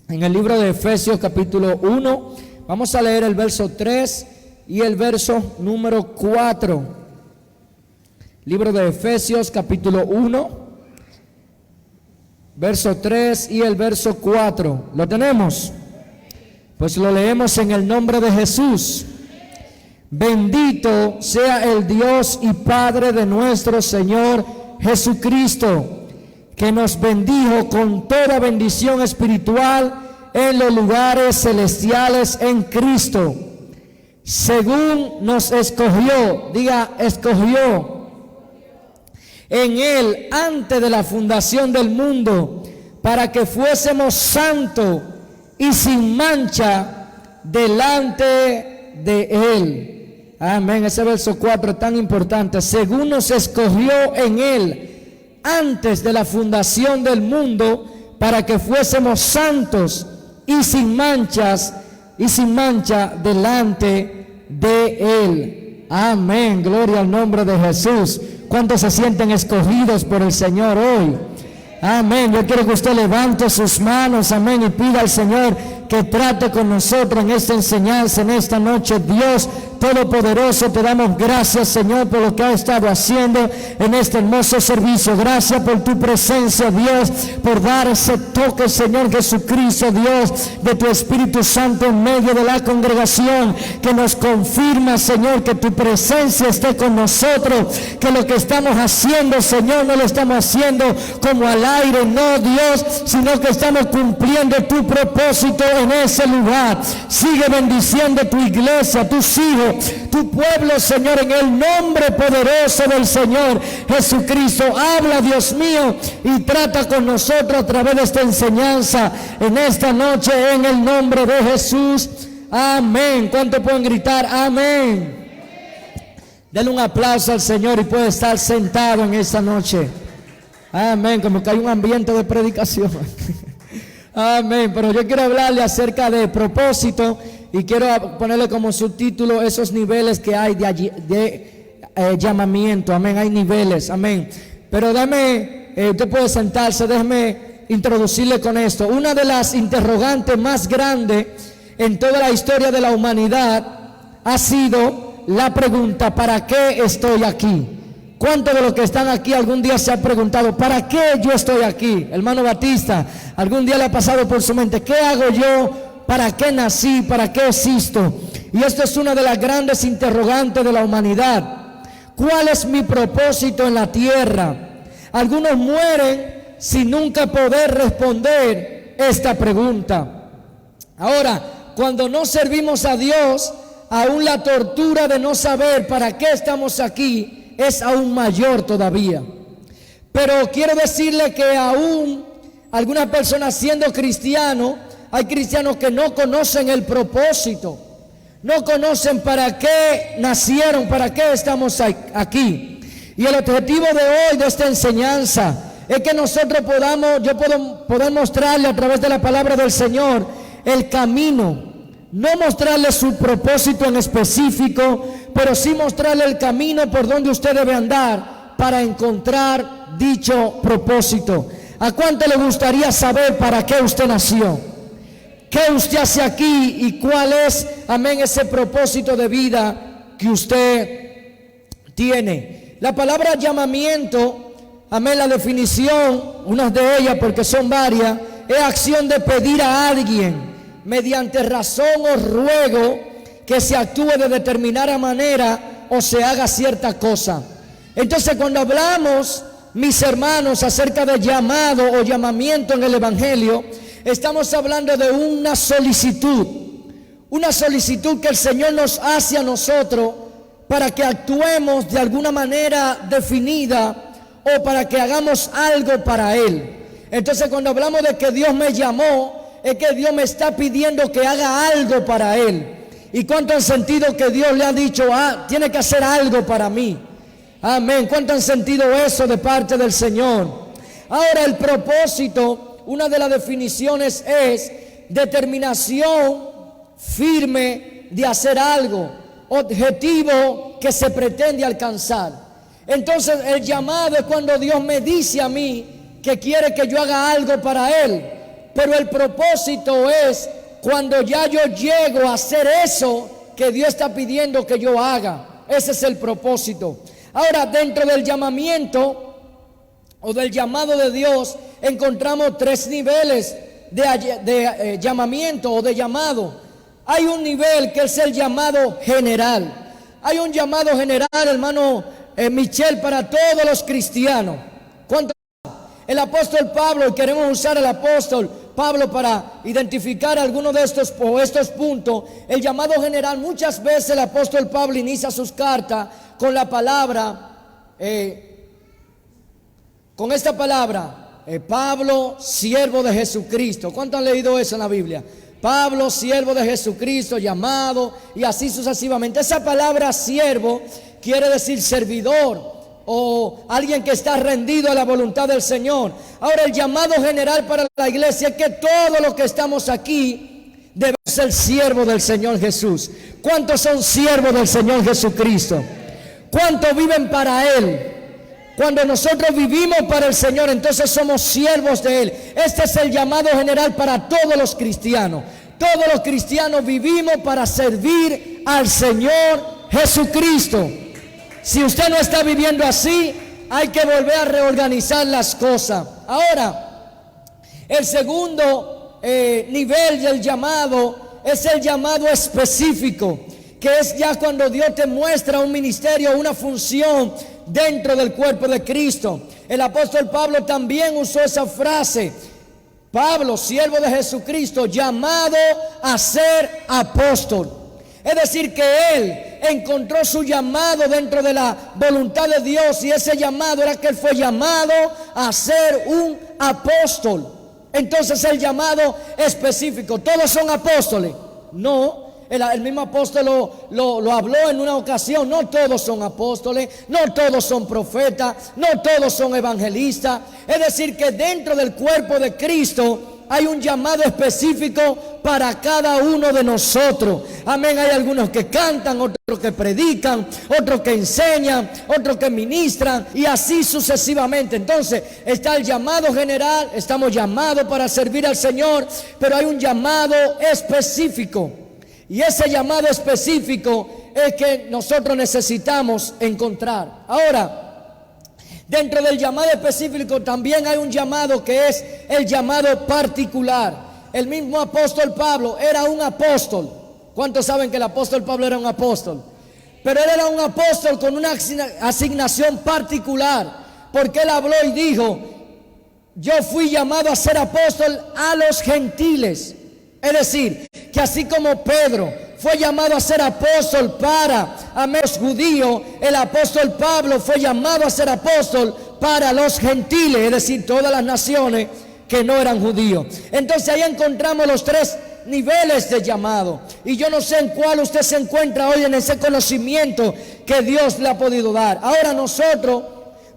en el libro de Efesios capítulo 1. Vamos a leer el verso 3 y el verso número 4. Libro de Efesios capítulo 1, verso 3 y el verso 4. ¿Lo tenemos? Pues lo leemos en el nombre de Jesús. Bendito sea el Dios y Padre de nuestro Señor Jesucristo, que nos bendijo con toda bendición espiritual en los lugares celestiales en Cristo, según nos escogió, diga escogió, en Él antes de la fundación del mundo, para que fuésemos santos y sin mancha delante de Él. Amén. Ese verso 4 es tan importante. Según nos escogió en Él antes de la fundación del mundo, para que fuésemos santos y sin mancha delante de Él. Amén. Gloria al nombre de Jesús. ¿Cuántos se sienten escogidos por el Señor hoy? Amén. Yo quiero que usted levante sus manos, amén, y pida al Señor que trate con nosotros en esta enseñanza, en esta noche. Dios Todopoderoso, te damos gracias, Señor, por lo que has estado haciendo en este hermoso servicio. Gracias por tu presencia, Dios, por dar ese toque, Señor Jesucristo, Dios, de tu Espíritu Santo en medio de la congregación, que nos confirma, Señor, que tu presencia esté con nosotros, que lo que estamos haciendo, Señor, no lo estamos haciendo como al aire, no, Dios, sino que estamos cumpliendo tu propósito en ese lugar. Sigue bendiciendo tu iglesia, tus hijos, tu pueblo, Señor, en el nombre poderoso del Señor Jesucristo. Habla, Dios mío, y trata con nosotros a través de esta enseñanza en esta noche, en el nombre de Jesús. Amén. ¿Cuánto pueden gritar? Amén. Denle un aplauso al Señor y puede estar sentado en esta noche. Amén. Como que hay un ambiente de predicación. Amén. Pero yo quiero hablarle acerca de propósito y quiero ponerle como subtítulo esos niveles que hay de llamamiento. Amén. Hay niveles. Amén. Pero usted puede sentarse, déjeme introducirle con esto. Una de las interrogantes más grandes en toda la historia de la humanidad ha sido la pregunta: ¿para qué estoy aquí? ¿Cuántos de los que están aquí algún día se han preguntado: ¿para qué yo estoy aquí? Hermano Batista, algún día le ha pasado por su mente: ¿qué hago yo? ¿Para qué nací? ¿Para qué existo? Y esto es una de las grandes interrogantes de la humanidad. ¿Cuál es mi propósito en la tierra? Algunos mueren sin nunca poder responder esta pregunta. Ahora, cuando no servimos a Dios, aún la tortura de no saber para qué estamos aquí es aún mayor todavía. Pero quiero decirle que aún algunas personas, siendo cristianos, hay cristianos que no conocen el propósito, no conocen para qué nacieron, para qué estamos aquí. Y el objetivo de hoy, de esta enseñanza, es que nosotros poder mostrarle a través de la palabra del Señor el camino. No mostrarle su propósito en específico, pero sí mostrarle el camino por donde usted debe andar para encontrar dicho propósito. ¿A cuánto le gustaría saber para qué usted nació? ¿Qué usted hace aquí y cuál es, amén, ese propósito de vida que usted tiene? La palabra llamamiento, amén, la definición, unas de ellas porque son varias, es acción de pedir a alguien mediante razón o ruego que se actúe de determinada manera o se haga cierta cosa. Entonces, cuando hablamos, mis hermanos, acerca de llamado o llamamiento en el Evangelio, estamos hablando de una solicitud que el Señor nos hace a nosotros para que actuemos de alguna manera definida o para que hagamos algo para Él. Entonces, cuando hablamos de que Dios me llamó, es que Dios me está pidiendo que haga algo para Él. ¿Y cuánto han sentido que Dios le ha dicho: tiene que hacer algo para mí? Amén. ¿Cuánto han sentido eso de parte del Señor? Ahora, el propósito, una de las definiciones es determinación firme de hacer algo, objetivo que se pretende alcanzar. Entonces, el llamado es cuando Dios me dice a mí que quiere que yo haga algo para Él, Pero el propósito es cuando ya yo llego a hacer eso que Dios está pidiendo que yo haga. Ese es el propósito. Ahora, dentro del llamamiento o del llamado de Dios, encontramos tres niveles de llamamiento o de llamado. Hay un nivel que es el llamado general. Hay un llamado general, hermano Michel, para todos los cristianos. ¿Cuánto? El apóstol Pablo, y queremos usar el apóstol Pablo para identificar algunos de estos puntos. El llamado general, muchas veces el apóstol Pablo inicia sus cartas con la palabra, con esta palabra, Pablo, siervo de Jesucristo. ¿Cuántos han leído eso en la Biblia? Pablo, siervo de Jesucristo, llamado, y así sucesivamente. Esa palabra siervo quiere decir servidor, o alguien que está rendido a la voluntad del Señor. Ahora, el llamado general para la iglesia es que todos los que estamos aquí debemos ser siervos del Señor Jesús. ¿Cuántos son siervos del Señor Jesucristo? ¿Cuántos viven para Él? Cuando nosotros vivimos para el Señor, entonces somos siervos de Él. Este es el llamado general para todos los cristianos. Todos los cristianos vivimos para servir al Señor Jesucristo. Si usted no está viviendo así, hay que volver a reorganizar las cosas. Ahora, el segundo nivel del llamado es el llamado específico, que es ya cuando Dios te muestra un ministerio, una función dentro del cuerpo de Cristo. El apóstol Pablo también usó esa frase. Pablo, siervo de Jesucristo, llamado a ser apóstol. Es decir, que él encontró su llamado dentro de la voluntad de Dios, y ese llamado era que él fue llamado a ser un apóstol. Entonces, el llamado específico. ¿Todos son apóstoles? No. El mismo apóstol lo habló en una ocasión. No todos son apóstoles, no todos son profetas, no todos son evangelistas. Es decir, que dentro del cuerpo de Cristo hay un llamado específico para cada uno de nosotros. Amén. Hay algunos que cantan, otros que predican, otros que enseñan, otros que ministran, y así sucesivamente. Entonces está el llamado general. Estamos llamados para servir al Señor, pero hay un llamado específico. Y ese llamado específico es que nosotros necesitamos encontrar. Ahora, dentro del llamado específico también hay un llamado que es el llamado particular. El mismo apóstol Pablo era un apóstol. ¿Cuántos saben que el apóstol Pablo era un apóstol? Pero él era un apóstol con una asignación particular, porque él habló y dijo: yo fui llamado a ser apóstol a los gentiles. Es decir, que así como Pedro fue llamado a ser apóstol para los judíos, el apóstol Pablo fue llamado a ser apóstol para los gentiles, es decir, todas las naciones que no eran judíos. Entonces ahí encontramos los tres niveles de llamado, y yo no sé en cuál usted se encuentra hoy en ese conocimiento que Dios le ha podido dar. Ahora nosotros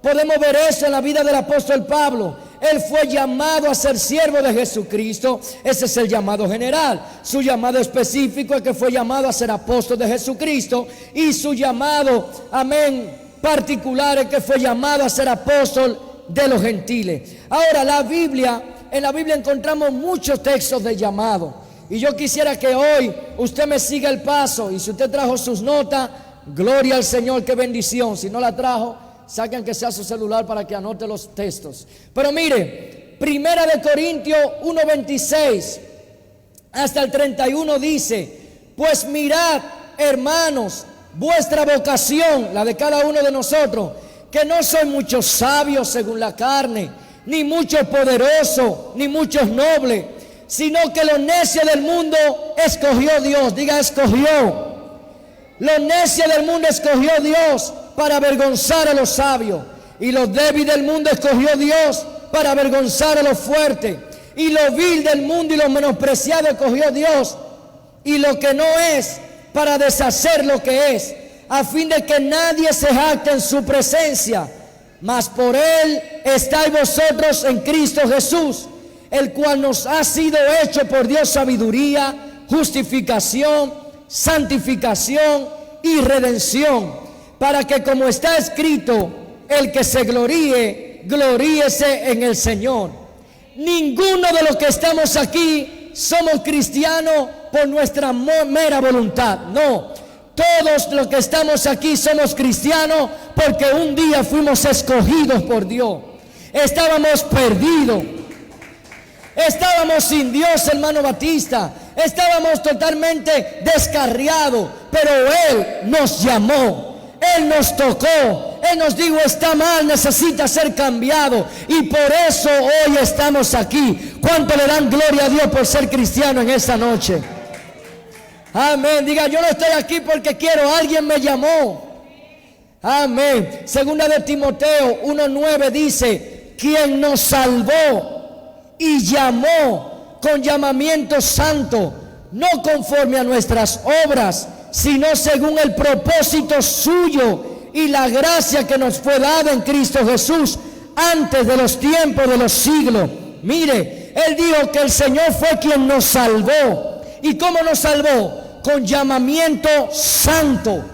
podemos ver eso en la vida del apóstol Pablo. Él fue llamado a ser siervo de Jesucristo. Ese es el llamado general. Su llamado específico es que fue llamado a ser apóstol de Jesucristo. Y su llamado, amén, particular es que fue llamado a ser apóstol de los gentiles. Ahora, en la Biblia encontramos muchos textos de llamado. Y yo quisiera que hoy usted me siga el paso. Y si usted trajo sus notas, gloria al Señor, qué bendición. Si no la trajo, saquen que sea su celular para que anote los textos. Pero mire, 1 Corintios 1:26 hasta el 31 dice: pues mirad, hermanos, vuestra vocación, la de cada uno de nosotros, que no son muchos sabios según la carne, ni muchos poderosos, ni muchos nobles, sino que los necios del mundo escogió Dios. Diga, escogió. Los necios del mundo escogió Dios para avergonzar a los sabios, y los débiles del mundo escogió Dios para avergonzar a los fuertes, y lo vil del mundo y lo menospreciado escogió Dios, y lo que no es, para deshacer lo que es, a fin de que nadie se jacte en su presencia. Mas por Él estáis vosotros en Cristo Jesús, el cual nos ha sido hecho por Dios sabiduría, justificación, santificación y redención, para que, como está escrito, el que se gloríe, gloríese en el Señor. ninguno de los que estamos aquí somos cristianos por nuestra mera voluntad. No, todos los que estamos aquí somos cristianos porque un día fuimos escogidos por Dios. Estábamos perdidos. Estábamos sin Dios, hermano Batista. Estábamos totalmente descarriados. Pero Él nos llamó. Él nos tocó. Él nos dijo, está mal, necesita ser cambiado. Y por eso hoy estamos aquí. ¿Cuánto le dan gloria a Dios por ser cristiano en esta noche? Amén. Diga, yo no estoy aquí porque quiero, alguien me llamó. Amén. Segunda de Timoteo 1:9 dice, quien nos salvó y llamó con llamamiento santo, no conforme a nuestras obras, sino según el propósito suyo y la gracia que nos fue dada en Cristo Jesús antes de los tiempos de los siglos. Mire, Él dijo que el Señor fue quien nos salvó. ¿Y cómo nos salvó? Con llamamiento santo.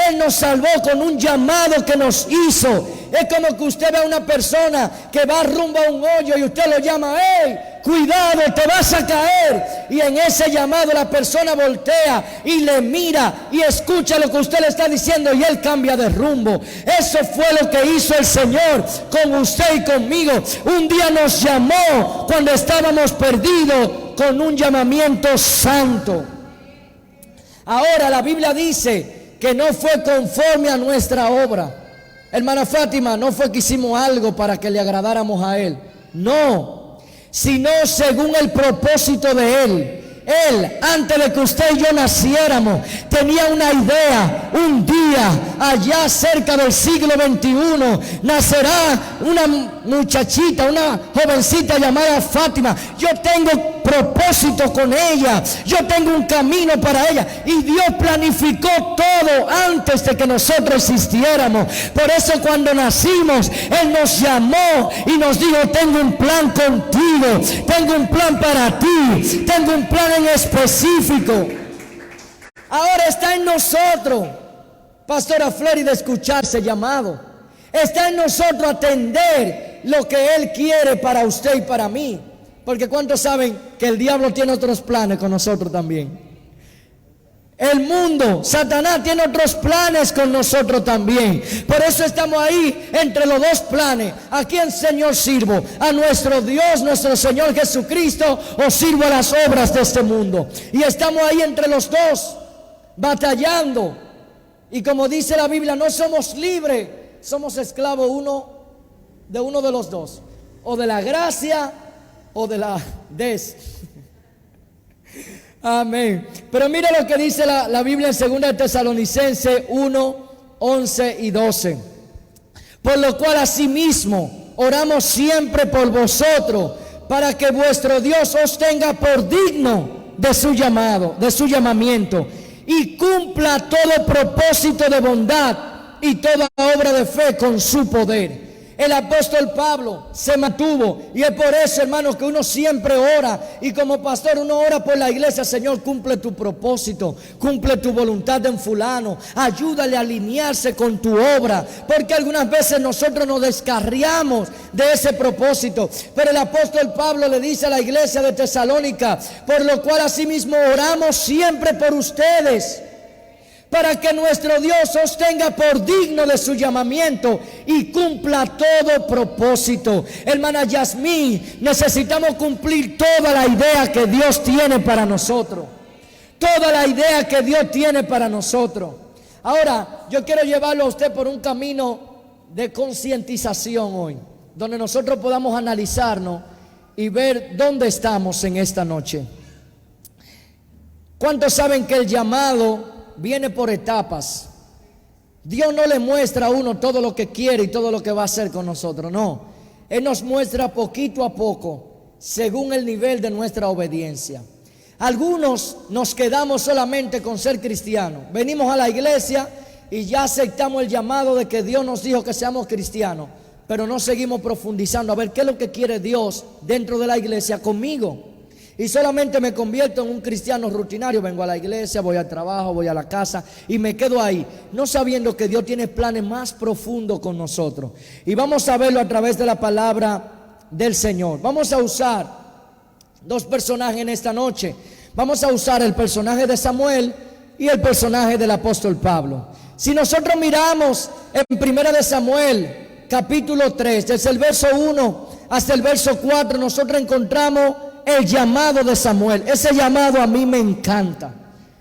Él nos salvó con un llamado que nos hizo. Es como que usted ve a una persona que va rumbo a un hoyo y usted lo llama, ¡hey! Cuidado, te vas a caer. Y en ese llamado la persona voltea y le mira y escucha lo que usted le está diciendo y él cambia de rumbo. Eso fue lo que hizo el Señor con usted y conmigo. Un día nos llamó cuando estábamos perdidos con un llamamiento santo. Ahora la Biblia dice que no fue conforme a nuestra obra. Hermana Fátima, no fue que hicimos algo para que le agradáramos a Él. No, sino según el propósito de Él. Él, antes de que usted y yo naciéramos, tenía una idea. Un día, allá cerca del siglo XXI, nacerá una muchachita, una jovencita llamada Fátima. Yo tengo propósito con ella. Yo tengo un camino para ella. Y Dios planificó todo antes de que nosotros existiéramos. Por eso cuando nacimos, Él nos llamó y nos dijo, tengo un plan contigo. Tengo un plan para ti. Tengo un plan en específico. Ahora está en nosotros, Pastora Florida, escuchar ese llamado. Está en nosotros atender lo que Él quiere para usted y para mí. Porque ¿cuántos saben que el diablo tiene otros planes con nosotros también? El mundo, Satanás, tiene otros planes con nosotros también. Por eso estamos ahí entre los dos planes. ¿A quién, Señor, sirvo? ¿A nuestro Dios, nuestro Señor Jesucristo, o sirvo a las obras de este mundo? Y estamos ahí entre los dos, batallando. Y como dice la Biblia, no somos libres, somos esclavos de uno de los dos, o de la gracia o de la Amén. Pero mira lo que dice la Biblia en 2 de Tesalonicenses 1, 11 y 12. Por lo cual asimismo oramos siempre por vosotros, para que vuestro Dios os tenga por digno de su llamado, de su llamamiento, y cumpla todo propósito de bondad y toda obra de fe con su poder. El apóstol Pablo se mantuvo, y es por eso, hermanos, que uno siempre ora, y como pastor uno ora por la iglesia. Señor, cumple tu propósito, cumple tu voluntad en fulano, ayúdale a alinearse con tu obra, porque algunas veces nosotros nos descarriamos de ese propósito. Pero el apóstol Pablo le dice a la iglesia de Tesalónica, por lo cual asimismo oramos siempre por ustedes, para que nuestro Dios os tenga por digno de su llamamiento y cumpla todo propósito. Hermana Yasmín, necesitamos cumplir toda la idea que Dios tiene para nosotros. Toda la idea que Dios tiene para nosotros. Ahora, yo quiero llevarlo a usted por un camino de concientización hoy, donde nosotros podamos analizarnos y ver dónde estamos en esta noche. ¿Cuántos saben que el llamado viene por etapas? Dios no le muestra a uno todo lo que quiere y todo lo que va a hacer con nosotros, no. Él nos muestra poquito a poco, según el nivel de nuestra obediencia. Algunos nos quedamos solamente con ser cristianos. Venimos a la iglesia y ya aceptamos el llamado de que Dios nos dijo que seamos cristianos, pero no seguimos profundizando a ver qué es lo que quiere Dios dentro de la iglesia conmigo. Y solamente me convierto en un cristiano rutinario. Vengo a la iglesia, voy al trabajo, voy a la casa y me quedo ahí, no sabiendo que Dios tiene planes más profundos con nosotros. Y vamos a verlo a través de la palabra del Señor. Vamos a usar dos personajes en esta noche. Vamos a usar el personaje de Samuel y el personaje del apóstol Pablo. Si nosotros miramos en Primera de Samuel, capítulo 3, desde el verso 1 hasta el verso 4, nosotros encontramos el llamado de Samuel. Ese llamado a mí me encanta.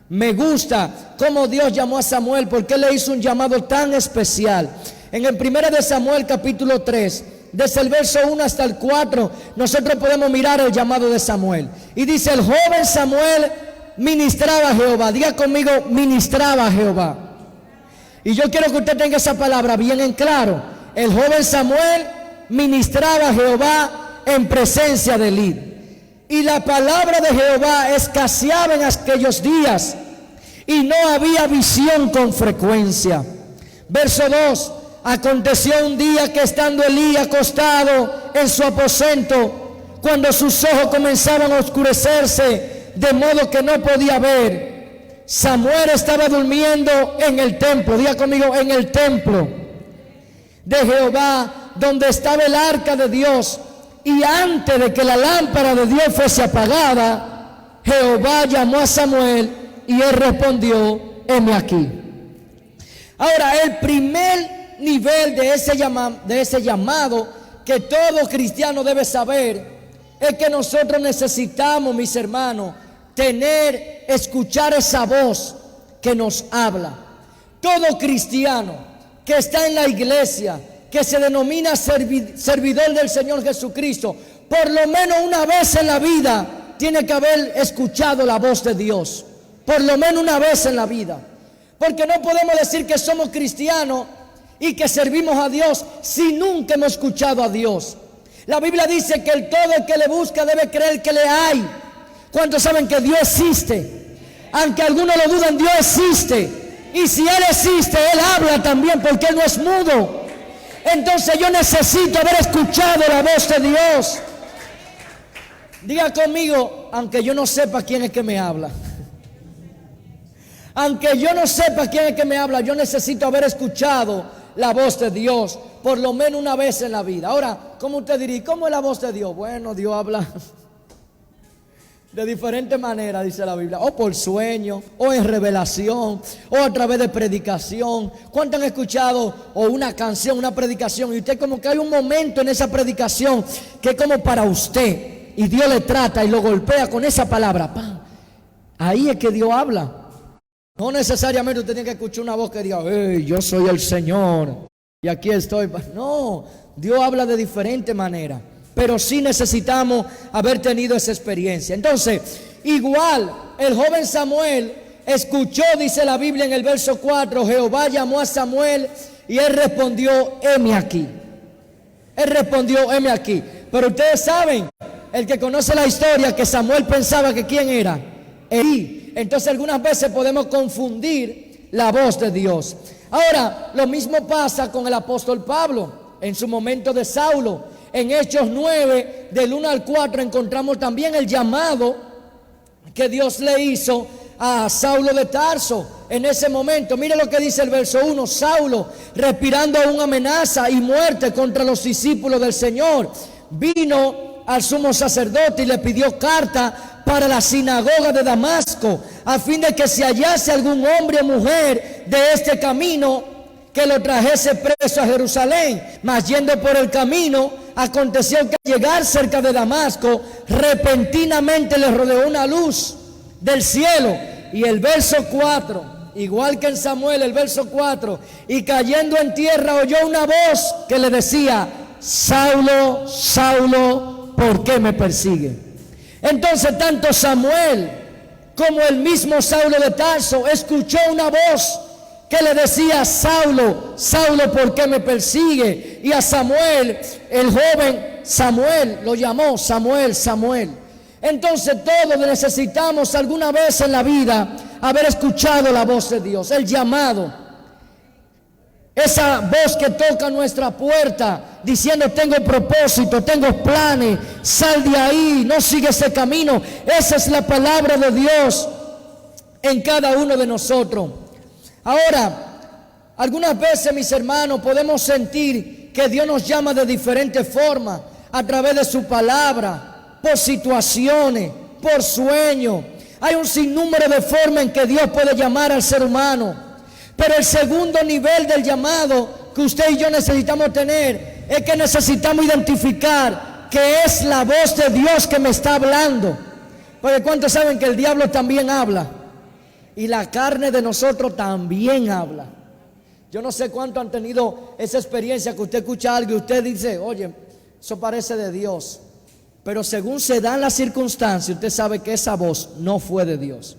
Me gusta cómo Dios llamó a Samuel, porque Él le hizo un llamado tan especial. En el Primera de Samuel, capítulo 3, desde el verso 1 hasta el 4, nosotros podemos mirar el llamado de Samuel. Y dice: el joven Samuel ministraba a Jehová. Diga conmigo: ministraba a Jehová. Y yo quiero que usted tenga esa palabra bien en claro. El joven Samuel ministraba a Jehová en presencia de Elí. Y la palabra de Jehová escaseaba en aquellos días, y no había visión con frecuencia. Verso 2: aconteció un día que, estando Elí acostado en su aposento, cuando sus ojos comenzaban a oscurecerse, de modo que no podía ver, Samuel estaba durmiendo en el templo. Diga conmigo: en el templo de Jehová, donde estaba el arca de Dios. Y antes de que la lámpara de Dios fuese apagada, Jehová llamó a Samuel, y él respondió: heme aquí. Ahora, el primer nivel de ese llamado que todo cristiano debe saber es que nosotros necesitamos, mis hermanos, escuchar esa voz que nos habla. Todo cristiano que está en la iglesia, que se denomina servidor del Señor Jesucristo, por lo menos una vez en la vida tiene que haber escuchado la voz de Dios. Por lo menos una vez en la vida. Porque no podemos decir que somos cristianos y que servimos a Dios si nunca hemos escuchado a Dios. La Biblia dice que todo el que le busca debe creer que le hay. ¿Cuántos saben que Dios existe? Aunque algunos lo dudan, Dios existe. Y si Él existe, Él habla también, porque Él no es mudo. Entonces yo necesito haber escuchado la voz de Dios. Diga conmigo: aunque yo no sepa quién es que me habla. Aunque yo no sepa quién es que me habla, yo necesito haber escuchado la voz de Dios por lo menos una vez en la vida. Ahora, ¿cómo usted diría? ¿Cómo es la voz de Dios? Bueno, Dios habla de diferentes maneras, dice la Biblia. O por sueño, o en revelación, o a través de predicación. ¿Cuántos han escuchado o una canción, una predicación, y usted como que hay un momento en esa predicación que es como para usted, y Dios le trata y lo golpea con esa palabra? ¡Pam! Ahí es que Dios habla. No necesariamente usted tiene que escuchar una voz que diga: hey, yo soy el Señor y aquí estoy. No, Dios habla de diferente manera, pero sí necesitamos haber tenido esa experiencia. Entonces, igual el joven Samuel escuchó, dice la Biblia en el verso 4, Jehová llamó a Samuel y él respondió: heme aquí. Él respondió: heme aquí. Pero ustedes saben, el que conoce la historia, que Samuel pensaba que ¿quién era? Elí. Entonces algunas veces podemos confundir la voz de Dios. Ahora, lo mismo pasa con el apóstol Pablo en su momento de Saulo. En Hechos 9, del 1 al 4, encontramos también el llamado que Dios le hizo a Saulo de Tarso en ese momento. Mire lo que dice el verso 1. Saulo, respirando aún amenaza y muerte contra los discípulos del Señor, vino al sumo sacerdote y le pidió carta para la sinagoga de Damasco, a fin de que si hallase algún hombre o mujer de este camino, que lo trajese preso a Jerusalén. Mas yendo por el camino, aconteció que al llegar cerca de Damasco, repentinamente le rodeó una luz del cielo. Y el verso 4, igual que en Samuel, el verso 4, y cayendo en tierra oyó una voz que le decía: Saulo, Saulo, ¿por qué me persigue? Entonces tanto Samuel como el mismo Saulo de Tarso escuchó una voz que le decía: Saulo, Saulo, ¿por qué me persigue? Y a Samuel, el joven Samuel, lo llamó Samuel, Samuel. Entonces todos necesitamos alguna vez en la vida haber escuchado la voz de Dios, el llamado. Esa voz que toca nuestra puerta diciendo: tengo propósito, tengo planes, sal de ahí, no sigue ese camino. Esa es la palabra de Dios en cada uno de nosotros. Ahora, algunas veces, mis hermanos, podemos sentir que Dios nos llama de diferentes formas. a través de su palabra, por situaciones, por sueños. Hay un sinnúmero de formas en que Dios puede llamar al ser humano. Pero el segundo nivel del llamado que usted y yo necesitamos tener es que necesitamos identificar que es la voz de Dios que me está hablando. Porque ¿cuántos saben que el diablo también habla? Y la carne de nosotros también habla. Yo no sé cuántos han tenido esa experiencia que usted escucha algo y usted dice, oye, eso parece de Dios. Pero según se dan las circunstancias, usted sabe que esa voz no fue de Dios.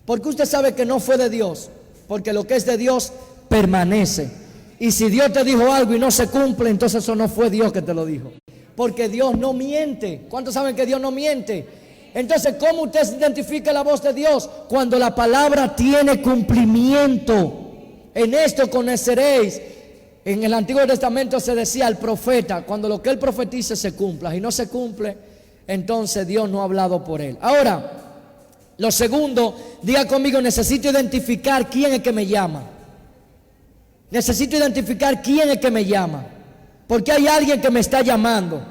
¿Por qué usted sabe que no fue de Dios? Porque lo que es de Dios permanece. Y si Dios te dijo algo y no se cumple, entonces eso no fue Dios que te lo dijo. Porque Dios no miente. ¿Cuántos saben que Dios no miente? Entonces, ¿cómo usted identifica la voz de Dios? Cuando la palabra tiene cumplimiento. En esto conoceréis. En el Antiguo Testamento se decía al profeta, cuando lo que él profetice se cumpla. Y no se cumple, entonces Dios no ha hablado por él. Ahora, lo segundo, diga conmigo, necesito identificar quién es que me llama. Necesito identificar quién es que me llama. Porque hay alguien que me está llamando.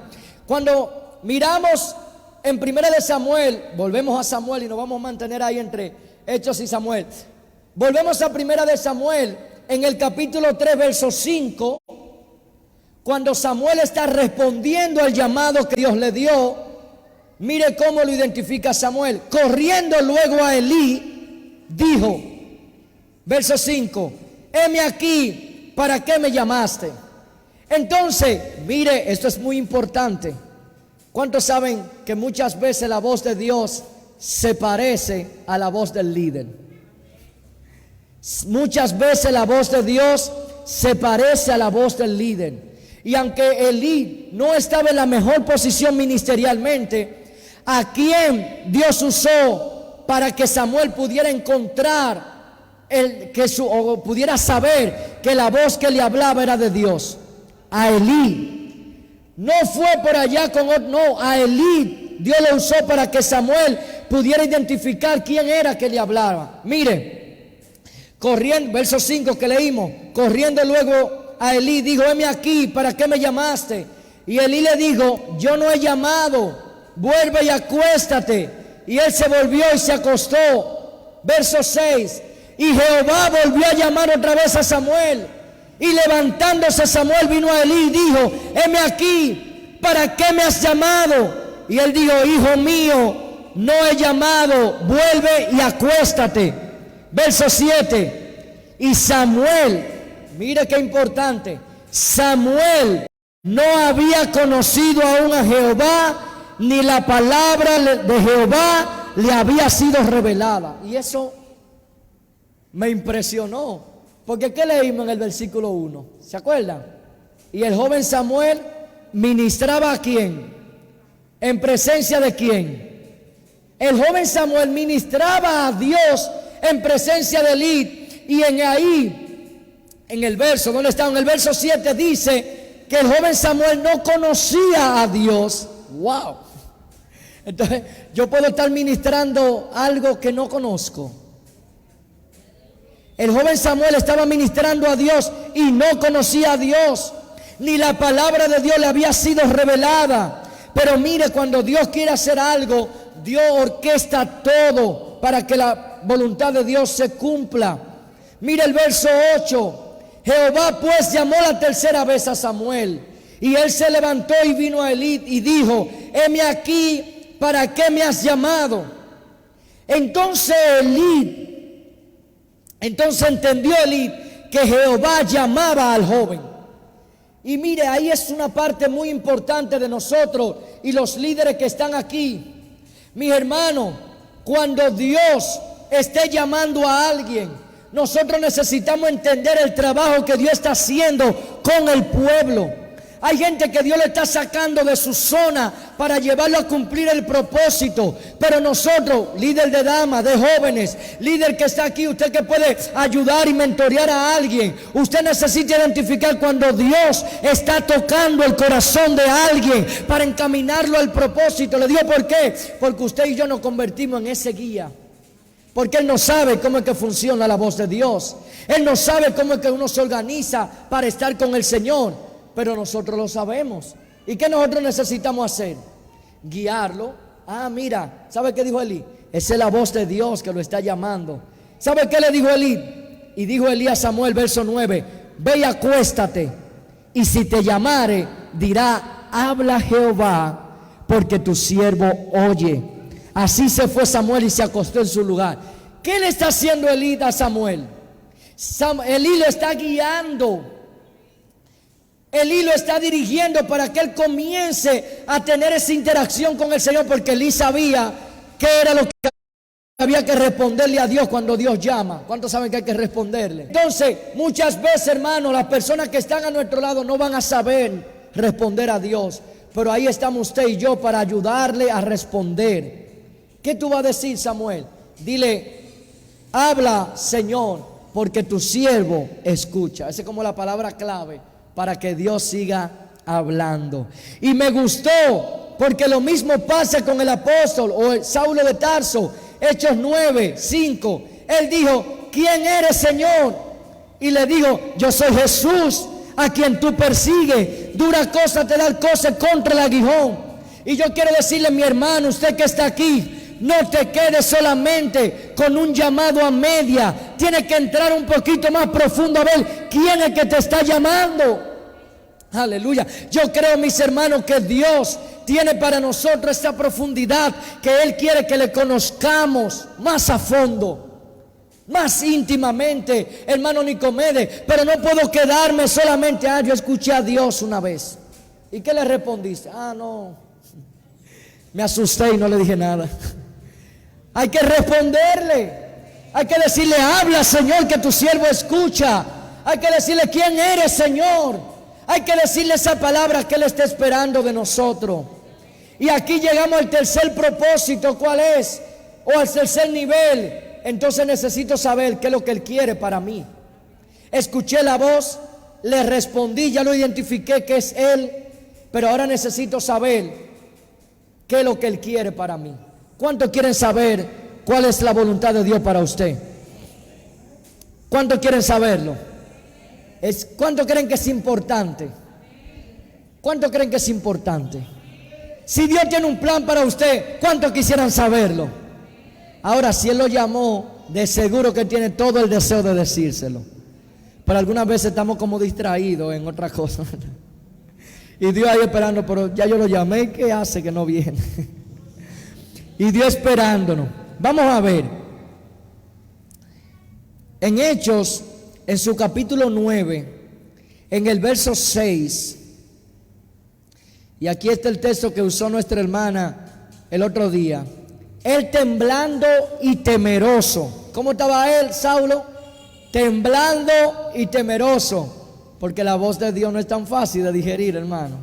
Cuando miramos en 1 de Samuel, volvemos a Samuel y nos vamos a mantener ahí entre Hechos y Samuel. Volvemos a 1 de Samuel, en el capítulo 3, verso 5, cuando Samuel está respondiendo al llamado que Dios le dio. Mire cómo lo identifica Samuel. Corriendo luego a Elí, dijo, verso 5, heme aquí, ¿para qué me llamaste? Entonces, mire, esto es muy importante. ¿Cuántos saben que muchas veces la voz de Dios se parece a la voz del líder? Muchas veces la voz de Dios se parece a la voz del líder. Y aunque Elí no estaba en la mejor posición ministerialmente, ¿a quién Dios usó para que Samuel pudiera encontrar o pudiera saber que la voz que le hablaba era de Dios? A Elí. No fue por allá con otro, no, a Elí Dios lo usó para que Samuel pudiera identificar quién era que le hablaba. Mire, corriendo, verso 5 que leímos, corriendo luego a Elí, dijo, heme aquí, ¿para qué me llamaste? Y Elí le dijo, yo no he llamado, vuelve y acuéstate. Y él se volvió y se acostó. Verso 6, y Jehová volvió a llamar otra vez a Samuel. Y levantándose Samuel vino a Elí y dijo, heme aquí, ¿para qué me has llamado? Y él dijo, hijo mío, no he llamado, vuelve y acuéstate. Verso 7, y Samuel, mire qué importante, Samuel no había conocido aún a Jehová, ni la palabra de Jehová le había sido revelada. Y eso me impresionó. Porque ¿qué leímos en el versículo 1? ¿Se acuerdan? Y el joven Samuel ministraba ¿a quién? ¿En presencia de quién? El joven Samuel ministraba a Dios en presencia de Elí. Y en el verso, ¿dónde está? En el verso 7 dice que el joven Samuel no conocía a Dios. ¡Wow! Entonces, yo puedo estar ministrando algo que no conozco. El joven Samuel estaba ministrando a Dios y no conocía a Dios, ni la palabra de Dios le había sido revelada. Pero mire, cuando Dios quiere hacer algo, Dios orquesta todo para que la voluntad de Dios se cumpla. Mire el verso 8. Jehová pues llamó la tercera vez a Samuel, y él se levantó y vino a Elí y dijo, heme aquí, ¿para qué me has llamado? Entonces entendió Elí que Jehová llamaba al joven. Y mire, ahí es una parte muy importante de nosotros y los líderes que están aquí. Mis hermanos, cuando Dios esté llamando a alguien, nosotros necesitamos entender el trabajo que Dios está haciendo con el pueblo. Hay gente que Dios le está sacando de su zona para llevarlo a cumplir el propósito. Pero nosotros, líder de damas, de jóvenes, líder que está aquí, usted que puede ayudar y mentorear a alguien, usted necesita identificar cuando Dios está tocando el corazón de alguien para encaminarlo al propósito. Le digo por qué, porque usted y yo nos convertimos en ese guía. Porque Él no sabe cómo es que funciona la voz de Dios. Él no sabe cómo es que uno se organiza para estar con el Señor. Pero nosotros lo sabemos. ¿Y qué nosotros necesitamos hacer? Guiarlo. Ah, mira, ¿sabe qué dijo Elí? Esa es la voz de Dios que lo está llamando. ¿Sabe qué le dijo Elí? Y dijo Elí a Samuel, verso 9: ve y acuéstate, y si te llamare, dirá, habla Jehová, porque tu siervo oye. Así se fue Samuel y se acostó en su lugar. ¿Qué le está haciendo Elí a Samuel? Elí lo está guiando. Elí lo está dirigiendo para que él comience a tener esa interacción con el Señor, porque Elí sabía que era lo que había que responderle a Dios cuando Dios llama. ¿Cuántos saben que hay que responderle? Entonces, muchas veces, hermanos, las personas que están a nuestro lado no van a saber responder a Dios, pero ahí estamos usted y yo para ayudarle a responder. ¿Qué tú vas a decir, Samuel? Dile, habla, Señor, porque tu siervo escucha. Esa es como la palabra clave para que Dios siga hablando. Y me gustó, porque lo mismo pasa con el apóstol o el Saulo de Tarso. Hechos 9, 5. Él dijo, ¿quién eres, Señor? Y le dijo, yo soy Jesús, a quien tú persigues. Dura cosa te da el coce contra el aguijón. Y yo quiero decirle, mi hermano, usted que está aquí, no te quedes solamente con un llamado a media. Tienes que entrar un poquito más profundo a ver quién es que te está llamando. Aleluya. Yo creo, mis hermanos, que Dios tiene para nosotros esta profundidad, que Él quiere que le conozcamos más a fondo, más íntimamente, hermano Nicomedes. Pero no puedo quedarme solamente, yo escuché a Dios una vez. ¿Y qué le respondiste? No, me asusté y no le dije nada. Hay que responderle. Hay que decirle, habla, Señor, que tu siervo escucha. Hay que decirle, ¿quién eres, Señor? Hay que decirle esa palabra que Él está esperando de nosotros. Y aquí llegamos al tercer propósito. ¿Cuál es? O al tercer nivel. Entonces necesito saber qué es lo que Él quiere para mí. Escuché la voz, le respondí, ya lo identifiqué que es Él. Pero ahora necesito saber qué es lo que Él quiere para mí. ¿Cuántos quieren saber cuál es la voluntad de Dios para usted? ¿Cuántos quieren saberlo? ¿Cuántos creen que es importante? ¿Cuántos creen que es importante? Si Dios tiene un plan para usted, ¿cuántos quisieran saberlo? Ahora, si Él lo llamó, de seguro que tiene todo el deseo de decírselo. Pero algunas veces estamos como distraídos en otras cosas. Y Dios ahí esperando, pero ya yo lo llamé, ¿qué hace que no viene? Y Dios esperándonos. Vamos a ver. En Hechos, en su capítulo 9, en el verso 6. Y aquí está el texto que usó nuestra hermana el otro día. Él temblando y temeroso. ¿Cómo estaba él, Saulo? Temblando y temeroso. Porque la voz de Dios no es tan fácil de digerir, hermano.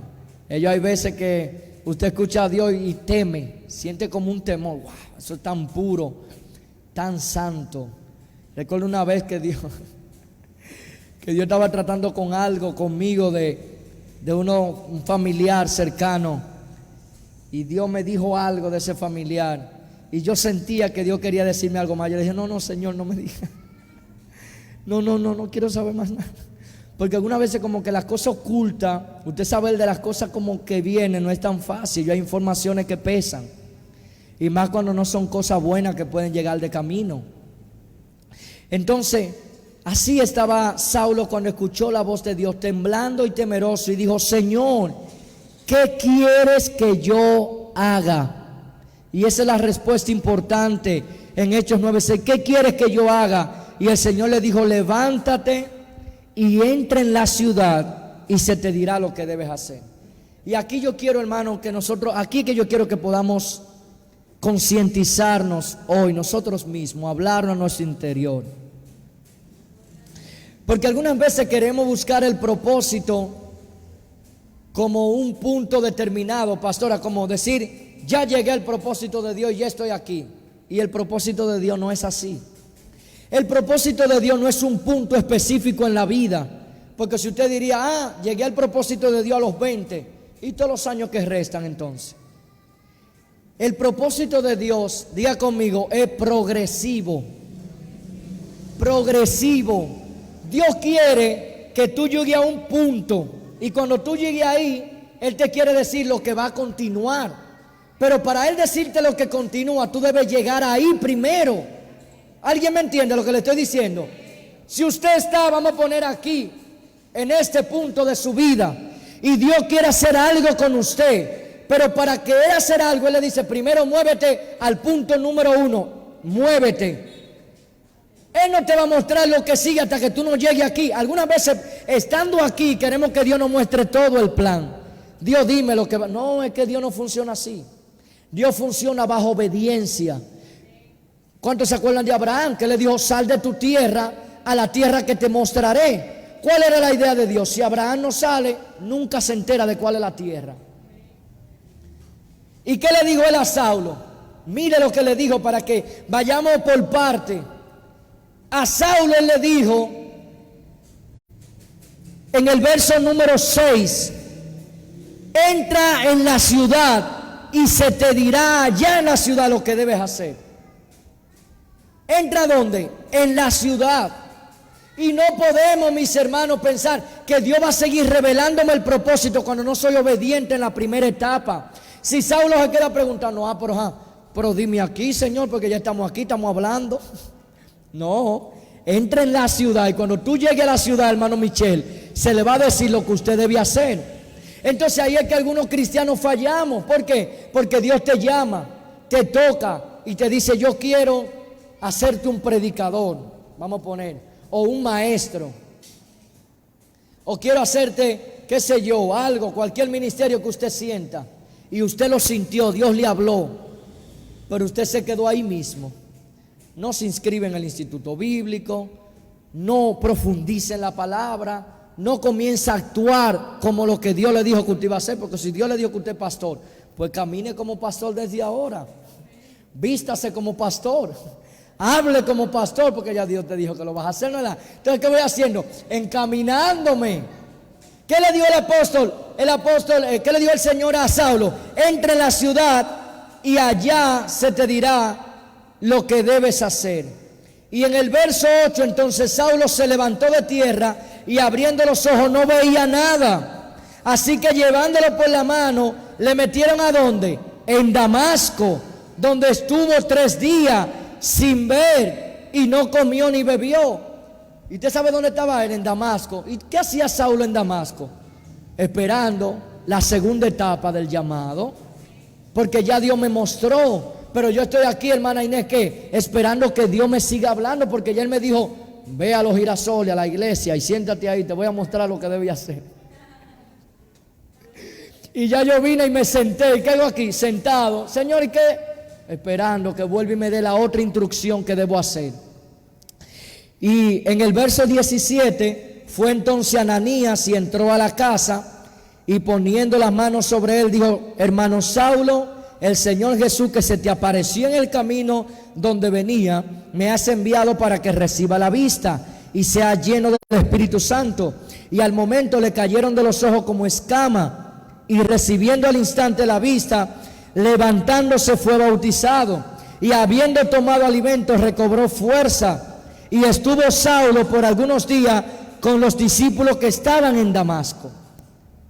Hay veces que usted escucha a Dios y teme, siente como un temor. Wow, eso es tan puro, tan santo. Recuerdo una vez que Dios estaba tratando con algo conmigo de un familiar cercano. Y Dios me dijo algo de ese familiar. Y yo sentía que Dios quería decirme algo más. Yo le dije, no, Señor, no me diga. No quiero saber más nada. Porque algunas veces como que las cosas ocultas, usted sabe de las cosas como que vienen, no es tan fácil. Hay informaciones que pesan. Y más cuando no son cosas buenas que pueden llegar de camino. Entonces, así estaba Saulo cuando escuchó la voz de Dios, temblando y temeroso. Y dijo, Señor, ¿qué quieres que yo haga? Y esa es la respuesta importante en Hechos 9:6. ¿Qué quieres que yo haga? Y el Señor le dijo, levántate y entra en la ciudad y se te dirá lo que debes hacer. Y aquí yo quiero, hermano, que yo quiero que podamos concientizarnos hoy nosotros mismos, hablarnos a nuestro interior. Porque algunas veces queremos buscar el propósito como un punto determinado, pastora, como decir, ya llegué al propósito de Dios y ya estoy aquí. Y el propósito de Dios no es así. El propósito de Dios no es un punto específico en la vida. Porque si usted diría, llegué al propósito de Dios a los 20, ¿y todos los años que restan entonces? El propósito de Dios, diga conmigo, es progresivo. Progresivo. Dios quiere que tú llegues a un punto. Y cuando tú llegues ahí, Él te quiere decir lo que va a continuar. Pero para Él decirte lo que continúa, tú debes llegar ahí primero. ¿Alguien me entiende lo que le estoy diciendo? Si usted está, vamos a poner aquí, en este punto de su vida, y Dios quiere hacer algo con usted, pero para querer hacer algo, Él le dice, primero muévete al punto número 1, muévete. Él no te va a mostrar lo que sigue hasta que tú no llegues aquí. Algunas veces, estando aquí, queremos que Dios nos muestre todo el plan. Dios, dime lo que va. No, es que Dios no funciona así. Dios funciona bajo obediencia. ¿Cuántos se acuerdan de Abraham? Que le dijo, sal de tu tierra a la tierra que te mostraré. ¿Cuál era la idea de Dios? Si Abraham no sale, nunca se entera de cuál es la tierra. ¿Y qué le dijo él a Saulo? Mire lo que le dijo para que vayamos por parte. A Saulo él le dijo, en el verso número 6, entra en la ciudad y se te dirá allá en la ciudad lo que debes hacer. ¿Entra dónde? En la ciudad. Y no podemos, mis hermanos, pensar que Dios va a seguir revelándome el propósito cuando no soy obediente en la primera etapa. Si Saulo se queda preguntando, pero dime aquí, Señor, porque ya estamos aquí, estamos hablando. No, entra en la ciudad y cuando tú llegues a la ciudad, hermano Michel, se le va a decir lo que usted debe hacer. Entonces ahí es que algunos cristianos fallamos. ¿Por qué? Porque Dios te llama, te toca y te dice, yo quiero hacerte un predicador, vamos a poner, o un maestro, o quiero hacerte, qué sé yo, algo, cualquier ministerio que usted sienta, y usted lo sintió, Dios le habló, pero usted se quedó ahí mismo. No se inscribe en el instituto bíblico, no profundiza en la palabra, no comienza a actuar como lo que Dios le dijo que usted iba a hacer, porque si Dios le dijo que usted es pastor, pues camine como pastor desde ahora, vístase como pastor, hable como pastor, porque ya Dios te dijo que lo vas a hacer, ¿no? Entonces, ¿qué voy haciendo? Encaminándome. ¿Qué le dio el apóstol? ¿Qué le dio el Señor a Saulo? Entra en la ciudad y allá se te dirá lo que debes hacer. Y en el verso 8, entonces Saulo se levantó de tierra y abriendo los ojos no veía nada. Así que llevándolo por la mano, le metieron ¿a dónde? En Damasco, donde estuvo 3 días sin ver y no comió ni bebió. ¿Y usted sabe dónde estaba él? En Damasco. ¿Y qué hacía Saulo en Damasco? Esperando la segunda etapa del llamado, porque ya Dios me mostró. Pero yo estoy aquí, hermana Inés, ¿qué? Esperando que Dios me siga hablando, porque ya Él me dijo, ve a los girasoles, a la iglesia y siéntate ahí, te voy a mostrar lo que debes hacer. Y ya yo vine y me senté, ¿y qué hago aquí? Sentado. Señor, ¿y qué? Esperando que vuelva y me dé la otra instrucción que debo hacer. Y en el verso 17, fue entonces Ananías y entró a la casa y poniendo las manos sobre él, dijo, hermano Saulo, el Señor Jesús que se te apareció en el camino donde venía, me has enviado para que reciba la vista y sea lleno del Espíritu Santo. Y al momento le cayeron de los ojos como escama, y recibiendo al instante la vista, levantándose fue bautizado, y habiendo tomado alimento recobró fuerza. Y estuvo Saulo por algunos días con los discípulos que estaban en Damasco.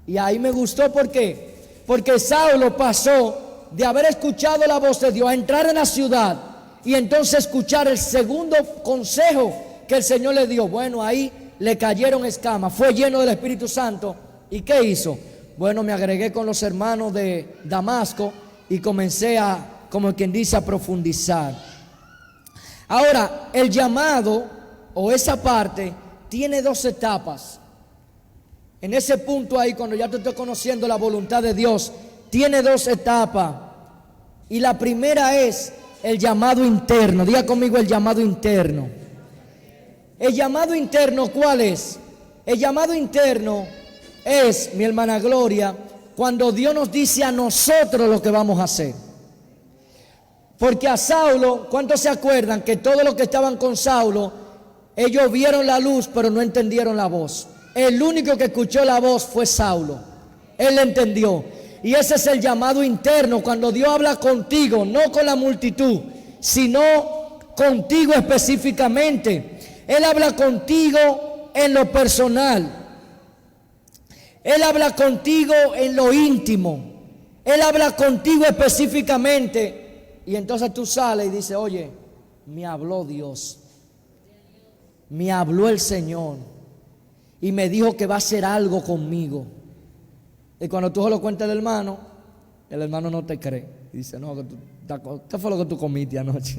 Y ahí me gustó, ¿por qué? Porque Saulo pasó de haber escuchado la voz de Dios a entrar en la ciudad y entonces escuchar el segundo consejo que el Señor le dio. Bueno, ahí le cayeron escamas, fue lleno del Espíritu Santo. ¿Y qué hizo? Bueno, me agregué con los hermanos de Damasco y comencé a, como quien dice, a profundizar. Ahora, el llamado o esa parte tiene 2 etapas. En ese punto ahí, cuando ya te estoy conociendo la voluntad de Dios, tiene 2 etapas. Y la primera es el llamado interno. Diga conmigo el llamado interno. El llamado interno, ¿cuál es? El llamado interno es, mi hermana Gloria, cuando Dios nos dice a nosotros lo que vamos a hacer. Porque a Saulo, ¿cuántos se acuerdan que todos los que estaban con Saulo, ellos vieron la luz pero no entendieron la voz? El único que escuchó la voz fue Saulo. Él la entendió. Y ese es el llamado interno, cuando Dios habla contigo, no con la multitud, sino contigo específicamente. Él habla contigo en lo personal. Él habla contigo en lo íntimo. Él habla contigo específicamente. Y entonces tú sales y dices, oye, me habló Dios. Me habló el Señor. Y me dijo que va a hacer algo conmigo. Y cuando tú se lo cuentas al hermano, el hermano no te cree. Dice, no, ¿qué fue lo que tú comiste anoche?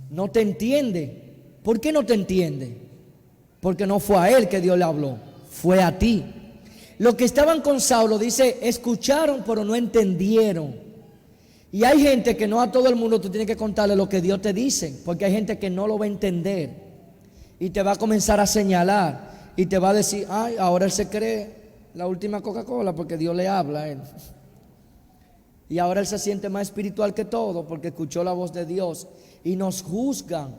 No te entiende. ¿Por qué no te entiende? Porque no fue a él que Dios le habló, fue a ti. Los que estaban con Saulo, dice, escucharon pero no entendieron. Y hay gente que no a todo el mundo tú tienes que contarle lo que Dios te dice, porque hay gente que no lo va a entender y te va a comenzar a señalar y te va a decir, ay, ahora él se cree la última Coca-Cola porque Dios le habla a él. Y ahora él se siente más espiritual que todo porque escuchó la voz de Dios. Y nos juzgan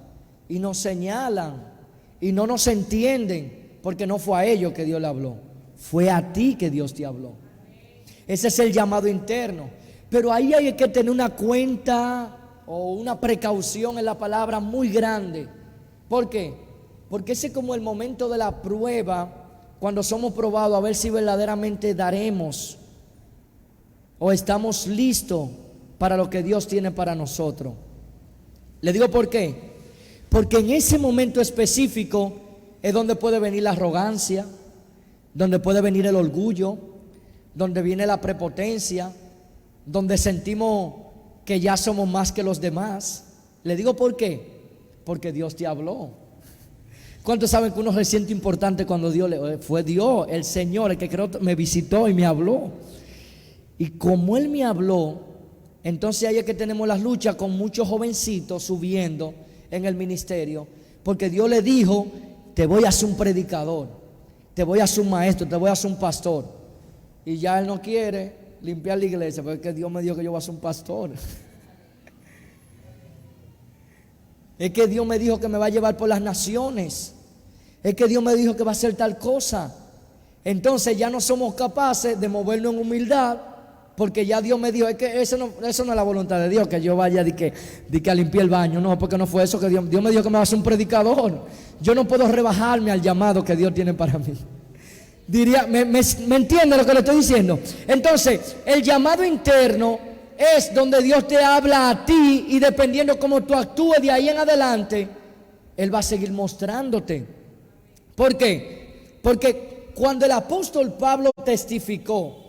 y nos señalan y no nos entienden porque no fue a ellos que Dios le habló, fue a ti que Dios te habló. Ese es el llamado interno. Pero ahí hay que tener una cuenta o una precaución en la palabra muy grande. ¿Por qué? Porque ese es como el momento de la prueba, cuando somos probados a ver si verdaderamente daremos o estamos listos para lo que Dios tiene para nosotros. Le digo por qué. Porque en ese momento específico es donde puede venir la arrogancia, donde puede venir el orgullo, donde viene la prepotencia, donde sentimos que ya somos más que los demás. Le digo por qué. Porque Dios te habló. ¿Cuántos saben que uno se siente importante cuando fue Dios, el Señor, el que creo, me visitó y me habló? Y como Él me habló, entonces ahí es que tenemos las luchas con muchos jovencitos subiendo en el ministerio, porque Dios le dijo, te voy a hacer un predicador, te voy a hacer un maestro, te voy a hacer un pastor. Y ya él no quiere limpiar la iglesia, porque Dios me dijo que yo voy a ser un pastor. Es que Dios me dijo que me va a llevar por las naciones. Es que Dios me dijo que va a hacer tal cosa. Entonces ya no somos capaces de movernos en humildad, porque ya Dios me dijo, es que eso no es la voluntad de Dios, que yo vaya de que a limpiar el baño. No, porque no fue eso que Dios me dijo que me va a hacer un predicador. Yo no puedo rebajarme al llamado que Dios tiene para mí. Diría, ¿me entiende lo que le estoy diciendo? Entonces, el llamado interno es donde Dios te habla a ti, y dependiendo cómo tú actúes de ahí en adelante, Él va a seguir mostrándote. ¿Por qué? Porque cuando el apóstol Pablo testificó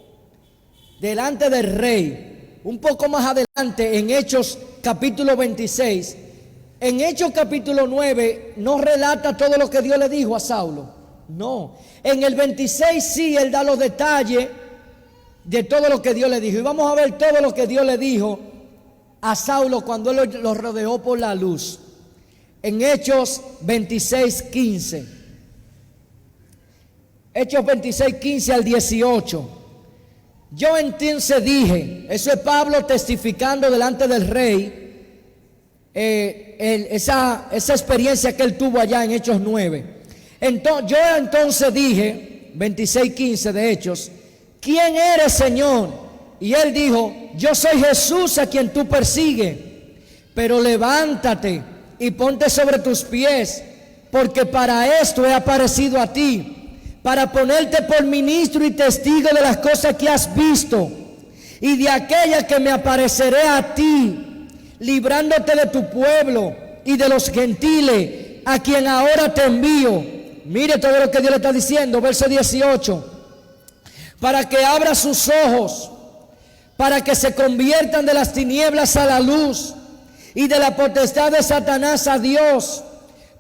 delante del rey, un poco más adelante en Hechos capítulo 26, en Hechos capítulo 9 no relata todo lo que Dios le dijo a Saulo. No, en el 26 sí, él da los detalles de todo lo que Dios le dijo. Y vamos a ver todo lo que Dios le dijo a Saulo cuando él lo rodeó por la luz. En Hechos 26, 15. Hechos 26, 15 al 18. Yo entonces dije, eso es Pablo testificando delante del rey, esa experiencia que él tuvo allá en Hechos 9. Yo entonces dije, 26:15 de Hechos, ¿quién eres, Señor? Y él dijo, yo soy Jesús a quien tú persigues, pero levántate y ponte sobre tus pies, porque para esto he aparecido a ti, para ponerte por ministro y testigo de las cosas que has visto y de aquellas que me apareceré a ti, librándote de tu pueblo y de los gentiles a quien ahora te envío. Mire todo lo que Dios le está diciendo, verso 18. Para que abra sus ojos, para que se conviertan de las tinieblas a la luz y de la potestad de Satanás a Dios,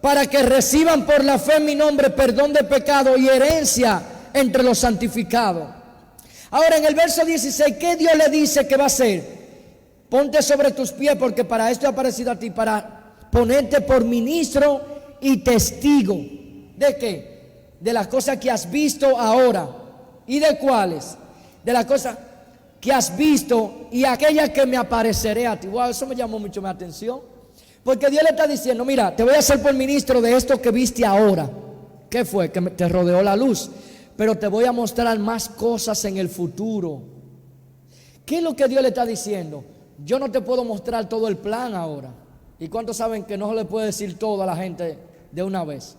para que reciban por la fe en mi nombre perdón de pecado y herencia entre los santificados. Ahora en el verso 16, ¿qué Dios le dice que va a hacer? Ponte sobre tus pies, porque para esto he aparecido a ti, para ponerte por ministro y testigo. ¿De qué? De las cosas que has visto ahora. ¿Y de cuáles? De las cosas que has visto y aquellas que me apareceré a ti. Wow, eso me llamó mucho mi atención. Porque Dios le está diciendo, mira, te voy a hacer por ministro de esto que viste ahora. ¿Qué fue? Que te rodeó la luz. Pero te voy a mostrar más cosas en el futuro. ¿Qué es lo que Dios le está diciendo? Yo no te puedo mostrar todo el plan ahora. ¿Y cuántos saben que no se le puede decir todo a la gente de una vez?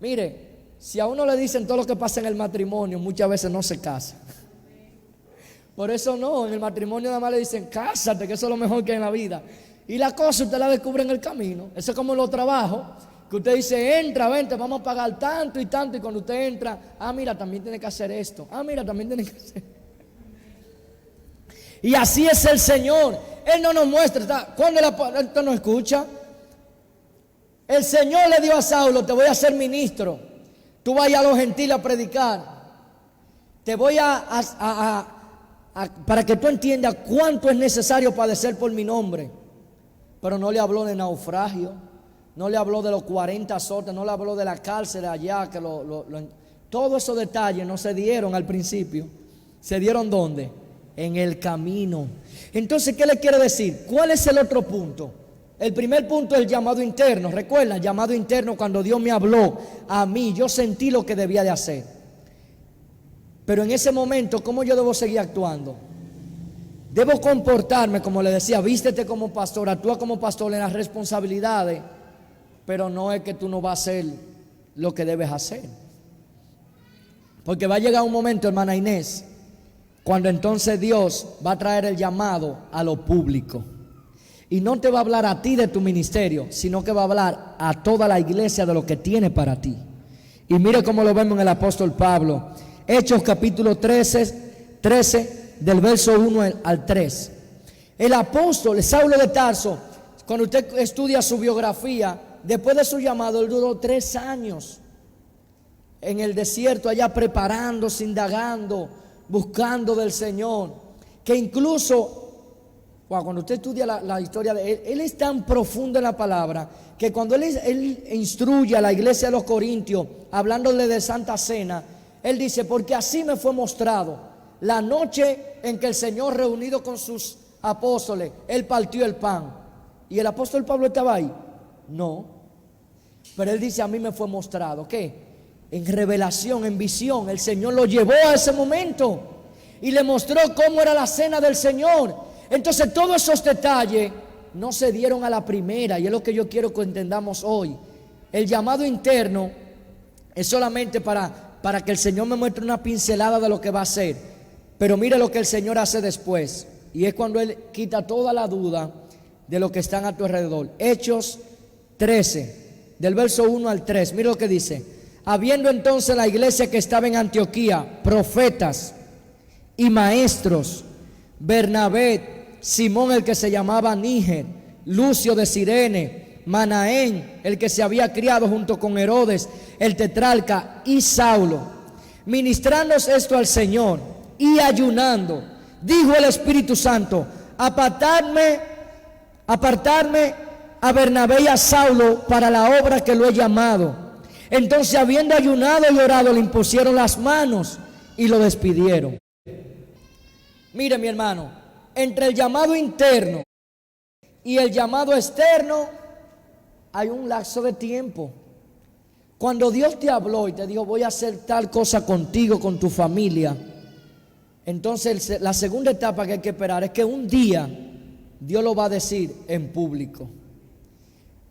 Mire, Si a uno le dicen todo lo que pasa en el matrimonio, muchas veces no se casa. Por eso no, en el matrimonio nada más le dicen, cásate, que eso es lo mejor que hay en la vida. Y la cosa usted la descubre en el camino. Eso es como los trabajos, que usted dice, entra, vente, vamos a pagar tanto y tanto. Y cuando usted entra, mira, también tiene que hacer esto. Mira, también tiene que hacer. Y así es el Señor. Él no nos muestra. Cuando usted no escucha, el Señor le dijo a Saulo, te voy a hacer ministro. Tú vas a los gentiles a predicar. Te voy para que tú entiendas cuánto es necesario padecer por mi nombre. Pero no le habló de naufragio, no le habló de los 40 azotes, no le habló de la cárcel allá, que todos esos detalles no se dieron al principio. ¿Se dieron dónde? En el camino. Entonces, ¿qué le quiere decir? ¿Cuál es el otro punto? El primer punto es el llamado interno. Recuerda, el llamado interno, cuando Dios me habló a mí, yo sentí lo que debía de hacer. Pero en ese momento, ¿cómo yo debo seguir actuando? Debo comportarme, como le decía, vístete como pastor, actúa como pastor en las responsabilidades, pero no es que tú no vas a hacer lo que debes hacer. Porque va a llegar un momento, hermana Inés, cuando entonces Dios va a traer el llamado a lo público. Y no te va a hablar a ti de tu ministerio, sino que va a hablar a toda la iglesia de lo que tiene para ti. Y mire cómo lo vemos en el apóstol Pablo. Hechos capítulo 13, del verso 1 al 3. El apóstol Saulo de Tarso, cuando usted estudia su biografía, después de su llamado, él duró 3 años en el desierto, allá preparándose, indagando, buscando del Señor. Que incluso, cuando usted estudia la historia de él es tan profundo en la palabra, que cuando él instruye a la iglesia de los Corintios, hablándole de Santa Cena, él dice, porque así me fue mostrado la noche en que el Señor, reunido con sus apóstoles, él partió el pan. ¿Y el apóstol Pablo estaba ahí? No. Pero él dice, a mí me fue mostrado. ¿Qué? En revelación, en visión. El Señor lo llevó a ese momento y le mostró cómo era la cena del Señor. Entonces todos esos detalles no se dieron a la primera, y es lo que yo quiero que entendamos hoy. El llamado interno es solamente para que el Señor me muestre una pincelada de lo que va a hacer. Pero mire lo que el Señor hace después, y es cuando Él quita toda la duda de lo que están a tu alrededor. Hechos 13, del verso 1 al 3, mire lo que dice. Habiendo entonces la iglesia que estaba en Antioquía profetas y maestros, Bernabé, Simón el que se llamaba Níger, Lucio de Cirene, Manaén el que se había criado junto con Herodes el tetrarca, y Saulo, ministrando esto al Señor y ayunando, dijo el Espíritu Santo, apartarme a Bernabé y a Saulo para la obra que lo he llamado. Entonces, habiendo ayunado y orado, le impusieron las manos y lo despidieron. Mire, mi hermano, entre el llamado interno y el llamado externo hay un lapso de tiempo. Cuando Dios te habló y te dijo, voy a hacer tal cosa contigo, con tu familia, entonces la segunda etapa que hay que esperar es que un día Dios lo va a decir en público.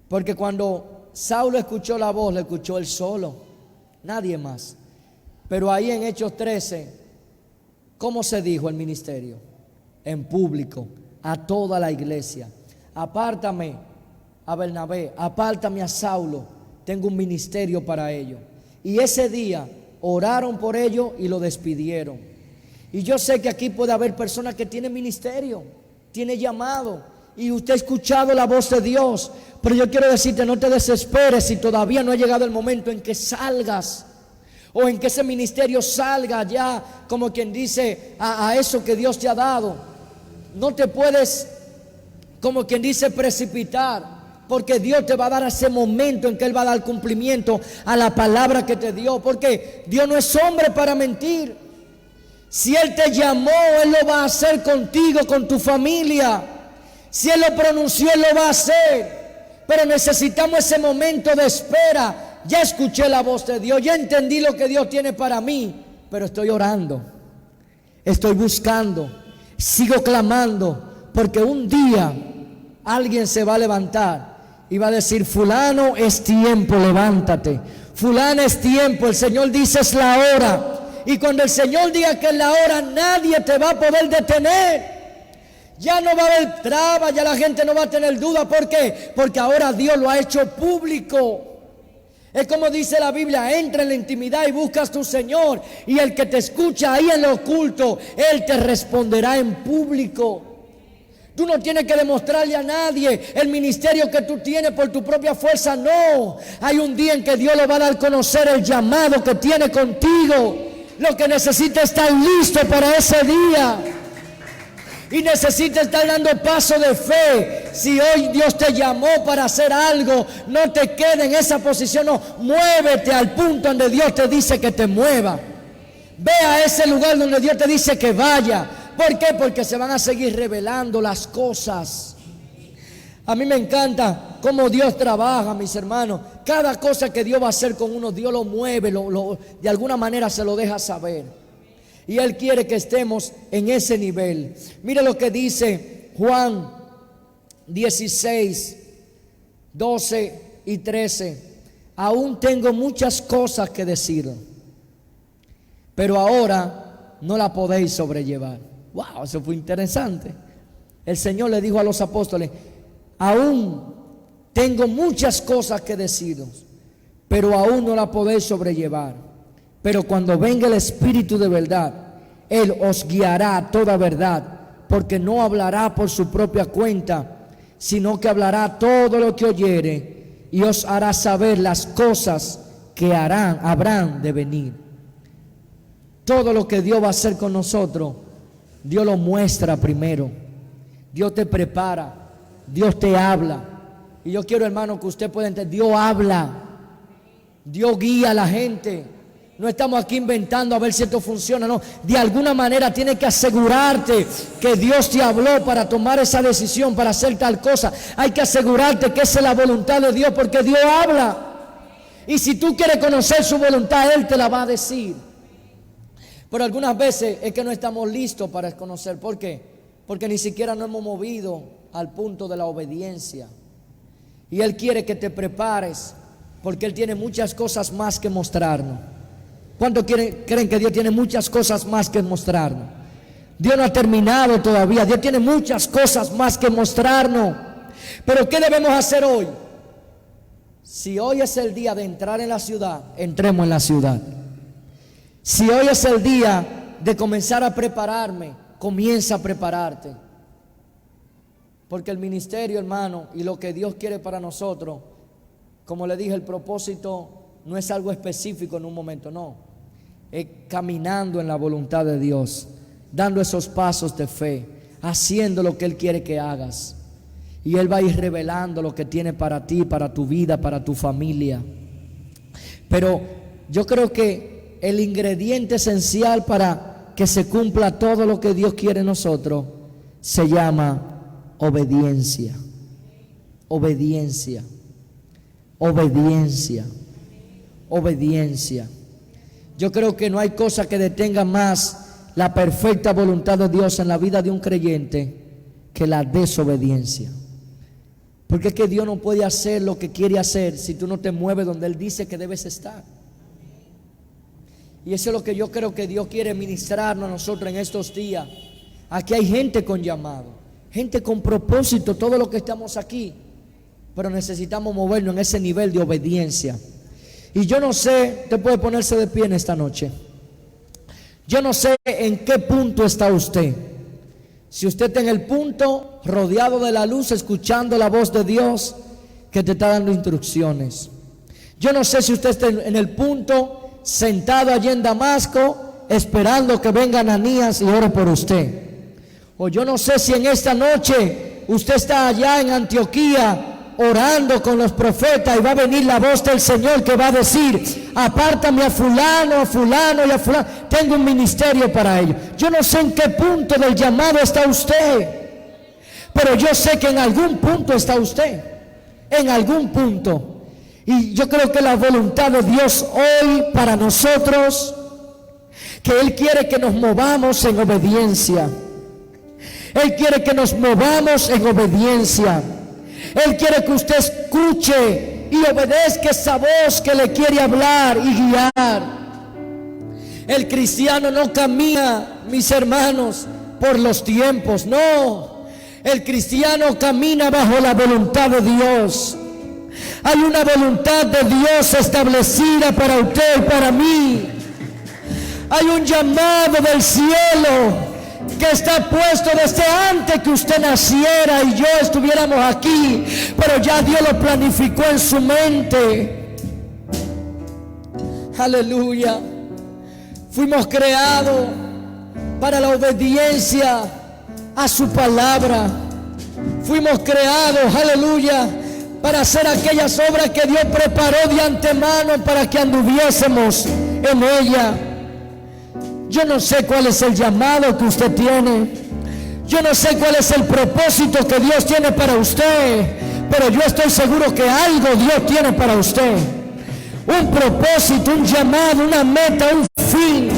Porque cuando Saulo escuchó la voz, la escuchó él solo, nadie más. Pero ahí en Hechos 13, ¿cómo se dijo el ministerio? En público, a toda la iglesia. Apártame a Bernabé, apártame a Saulo, tengo un ministerio para ellos. Y ese día oraron por ellos y lo despidieron. Y yo sé que aquí puede haber personas que tienen ministerio, tienen llamado, y usted ha escuchado la voz de Dios. Pero yo quiero decirte, no te desesperes si todavía no ha llegado el momento en que salgas, o en que ese ministerio salga ya, como quien dice, a eso que Dios te ha dado. No te puedes, como quien dice, precipitar, porque Dios te va a dar ese momento en que Él va a dar cumplimiento a la palabra que te dio. Porque Dios no es hombre para mentir. Si Él te llamó, Él lo va a hacer contigo, con tu familia. Si Él lo pronunció, Él lo va a hacer. Pero necesitamos ese momento de espera. Ya escuché la voz de Dios, ya entendí lo que Dios tiene para mí, pero estoy orando, estoy buscando, sigo clamando, porque un día alguien se va a levantar y va a decir, fulano, es tiempo, levántate. fulana es tiempo, el Señor dice es la hora. Y cuando el Señor diga que es la hora, nadie te va a poder detener. Ya no va a haber trabas, ya la gente no va a tener duda. ¿Por qué? Porque ahora Dios lo ha hecho público. Es como dice la Biblia, entra en la intimidad y buscas a tu Señor, y el que te escucha ahí en lo oculto, Él te responderá en público. Tú no tienes que demostrarle a nadie el ministerio que tú tienes por tu propia fuerza, no. Hay un día en que Dios le va a dar a conocer el llamado que tiene contigo. Lo que necesita es estar listo para ese día. Y necesita estar dando paso de fe. Si hoy Dios te llamó para hacer algo, no te quedes en esa posición, no, muévete al punto donde Dios te dice que te mueva. Ve a ese lugar donde Dios te dice que vaya. ¿Por qué? Porque se van a seguir revelando las cosas. A mí me encanta cómo Dios trabaja, mis hermanos. Cada cosa que Dios va a hacer con uno, Dios lo mueve, de alguna manera se lo deja saber. Y Él quiere que estemos en ese nivel. Mire lo que dice Juan 16, 12 y 13. Aún tengo muchas cosas que decir, pero ahora no la podéis sobrellevar. Wow, eso fue interesante. El Señor le dijo a los apóstoles: aún tengo muchas cosas que deciros, pero aún no la podéis sobrellevar. Pero cuando venga el Espíritu de verdad, Él os guiará a toda verdad, porque no hablará por su propia cuenta, sino que hablará todo lo que oyere, y os hará saber las cosas que habrán de venir. Todo lo que Dios va a hacer con nosotros, Dios lo muestra primero. Dios te prepara, Dios te habla. Y yo quiero, hermano, que usted pueda entender, Dios habla, Dios guía a la gente. No estamos aquí inventando a ver si esto funciona, no. De alguna manera tienes que asegurarte que Dios te habló para tomar esa decisión, para hacer tal cosa. Hay que asegurarte que esa es la voluntad de Dios, porque Dios habla. Y si tú quieres conocer su voluntad, Él te la va a decir. Pero algunas veces es que no estamos listos para conocer. ¿Por qué? Porque ni siquiera nos hemos movido al punto de la obediencia. Y Él quiere que te prepares, porque Él tiene muchas cosas más que mostrarnos. ¿Cuántos creen que Dios tiene muchas cosas más que mostrarnos? Dios no ha terminado todavía. Dios tiene muchas cosas más que mostrarnos. Pero ¿qué debemos hacer hoy? Si hoy es el día de entrar en la ciudad, entremos en la ciudad. Si hoy es el día de comenzar a prepararme, comienza a prepararte. Porque el ministerio, hermano, y lo que Dios quiere para nosotros, como le dije, el propósito no es algo específico en un momento, no. Es caminando en la voluntad de Dios, dando esos pasos de fe, haciendo lo que Él quiere que hagas. Y Él va a ir revelando lo que tiene para ti, para tu vida, para tu familia. Pero yo creo que el ingrediente esencial para que se cumpla todo lo que Dios quiere en nosotros se llama obediencia. Obediencia. Obediencia. Obediencia. Yo creo que no hay cosa que detenga más la perfecta voluntad de Dios en la vida de un creyente que la desobediencia. Porque es que Dios no puede hacer lo que quiere hacer si tú no te mueves donde Él dice que debes estar. Y eso es lo que yo creo que Dios quiere ministrarnos a nosotros en estos días. Aquí hay gente con llamado, gente con propósito, todo lo que estamos aquí, pero necesitamos movernos en ese nivel de obediencia. Y yo no sé, usted puede ponerse de pie en esta noche. Yo no sé en qué punto está usted. Si usted está en el punto rodeado de la luz, escuchando la voz de Dios que te está dando instrucciones. Yo no sé si usted está en el punto sentado allí en Damasco, esperando que venga Ananías y ore por usted. O yo no sé si en esta noche usted está allá en Antioquía orando con los profetas y va a venir la voz del Señor que va a decir: apártame a fulano y a fulano, tengo un ministerio para ellos. Yo no sé en qué punto del llamado está usted, pero yo sé que en algún punto está usted, en algún punto. Y yo creo que la voluntad de Dios hoy para nosotros, que Él quiere que nos movamos en obediencia. Él quiere que nos movamos en obediencia. Él quiere que usted escuche y obedezca esa voz que le quiere hablar y guiar. El cristiano no camina, mis hermanos, por los tiempos, no. El cristiano camina bajo la voluntad de Dios. Hay una voluntad de Dios establecida para usted y para mí. Hay un llamado del cielo que está puesto desde antes que usted naciera y yo estuviéramos aquí, pero ya Dios lo planificó en su mente. Aleluya. Fuimos creados para la obediencia a su palabra. Fuimos creados, aleluya, para hacer aquellas obras que Dios preparó de antemano para que anduviésemos en ella. Yo no sé cuál es el llamado que usted tiene. Yo no sé cuál es el propósito que Dios tiene para usted, pero yo estoy seguro que algo Dios tiene para usted. Un propósito, un llamado, una meta, un fin.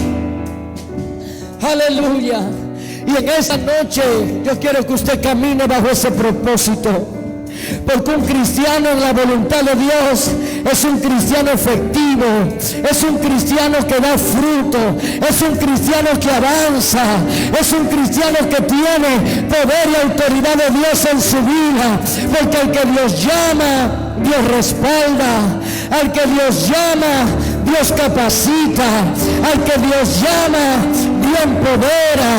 Aleluya. Y en esta noche yo quiero que usted camine bajo ese propósito. Porque un cristiano en la voluntad de Dios es un cristiano efectivo, es un cristiano que da fruto, es un cristiano que avanza, es un cristiano que tiene poder y autoridad de Dios en su vida. Porque al que Dios llama, Dios respalda. Al que Dios llama, Dios capacita. Al que Dios llama, Dios empodera.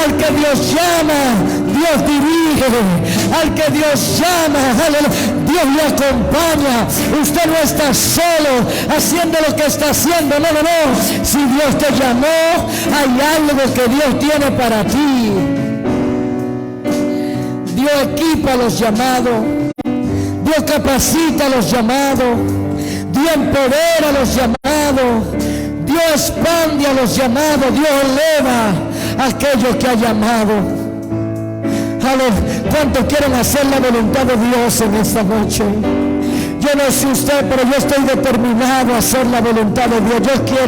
Al que Dios llama, Dios dirige. Al que Dios llama, Dios le acompaña. Usted no está solo haciendo lo que está haciendo. No. Si Dios te llamó, hay algo que Dios tiene para ti. Dios equipa a los llamados. Dios capacita a los llamados. Dios empodera a los llamados. Dios expande a los llamados. Dios eleva a aquellos que ha llamado. ¿Cuántos quieren hacer la voluntad de Dios en esta noche? Yo no sé usted, pero yo estoy determinado a hacer la voluntad de Dios. Yo quiero